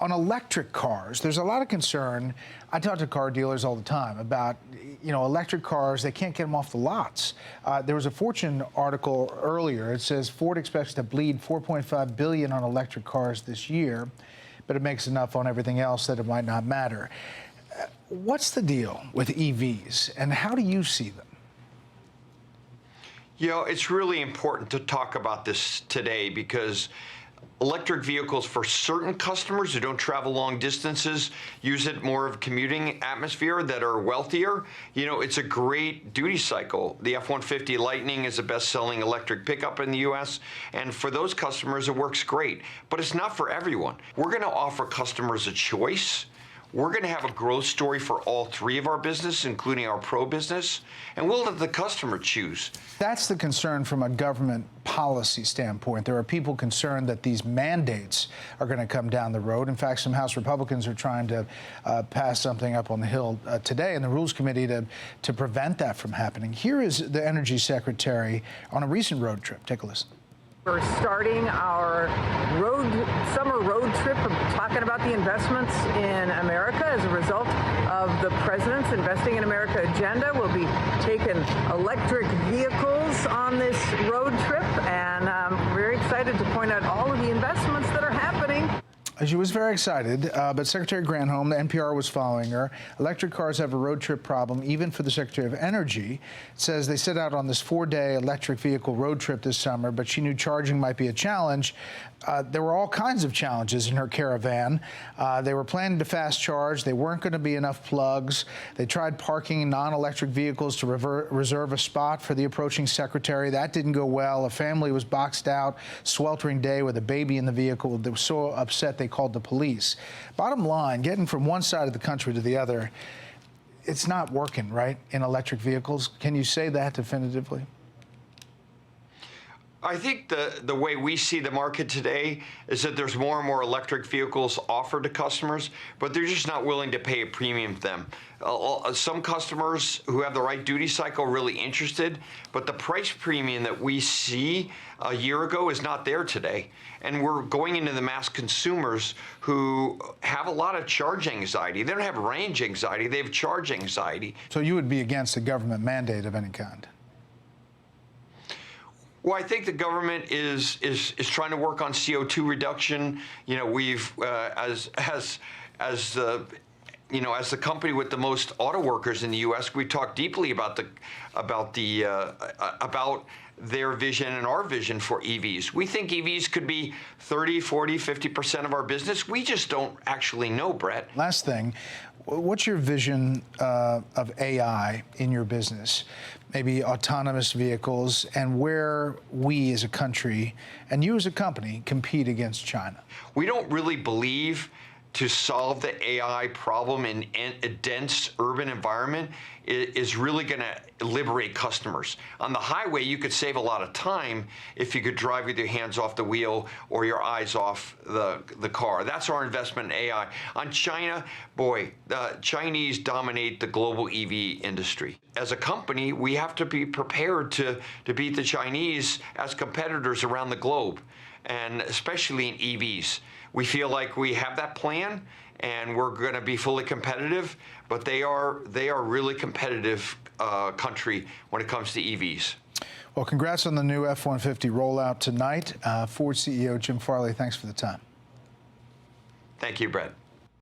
On electric cars, there's a lot of concern. I talk to car dealers all the time about, electric cars, they can't get them off the lots. There was a Fortune article earlier. It says Ford expects to bleed $4.5 billion on electric cars this year, but it makes enough on everything else that it might not matter. What's the deal with EVs, and how do you see them? It's really important to talk about this today because electric vehicles for certain customers who don't travel long distances, use it more of a commuting atmosphere that are wealthier. It's a great duty cycle. The F-150 Lightning is the best-selling electric pickup in the U.S., and for those customers, it works great. But it's not for everyone. We're going to offer customers a choice. We're going to have a growth story for all three of our business, including our pro business, and we'll let the customer choose. That's the concern from a government policy standpoint. There are people concerned that these mandates are going to come down the road. In fact, some House Republicans are trying to pass something up on the Hill today in the Rules Committee to prevent that from happening. Here is the Energy Secretary on a recent road trip. Take a listen. We're starting our summer road trip, talking about the investments in America as a result of the President's Investing in America agenda. We'll be taking electric vehicles on this road trip, and I'm very excited to point out all of the investments that are happening. She was very excited, but Secretary Granholm, the NPR was following her. Electric cars have a road trip problem, even for the Secretary of Energy. It says they set out on this 4-day electric vehicle road trip this summer, but she knew charging might be a challenge. There were all kinds of challenges in her caravan. They were planning to fast charge. There weren't going to be enough plugs. They tried parking non-electric vehicles to reserve a spot for the approaching secretary. That didn't go well. A family was boxed out, sweltering day with a baby in the vehicle. They were so upset they called the police. Bottom line, getting from one side of the country to the other, it's not working, right, in electric vehicles. Can you say that definitively? I think the way we see the market today is that there's more and more electric vehicles offered to customers, but they're just not willing to pay a premium for them. Some customers who have the right duty cycle are really interested, but the price premium that we see a year ago is not there today. And we're going into the mass consumers who have a lot of charge anxiety. They don't have range anxiety, they have charge anxiety. So you would be against a government mandate of any kind? Well, I think the government is trying to work on CO2 reduction. We've as the company with the most auto workers in the U.S., we talked deeply about their vision and our vision for EVs. We think EVs could be 30, 40, 50% of our business. We just don't actually know, Brett. Last thing, what's your vision of AI in your business? Maybe autonomous vehicles, and where we as a country and you as a company compete against China? We don't really believe to solve the AI problem in a dense urban environment is really going to liberate customers. On the highway, you could save a lot of time if you could drive with your hands off the wheel or your eyes off the car. That's our investment in AI. On China, boy, the Chinese dominate the global EV industry. As a company, we have to be prepared to beat the Chinese as competitors around the globe, and especially in EVs. We feel like we have that plan, and we're going to be fully competitive, but they are really competitive country when it comes to EVs. Well, congrats on the new F-150 rollout tonight. Ford CEO Jim Farley, thanks for the time. Thank you, Brett.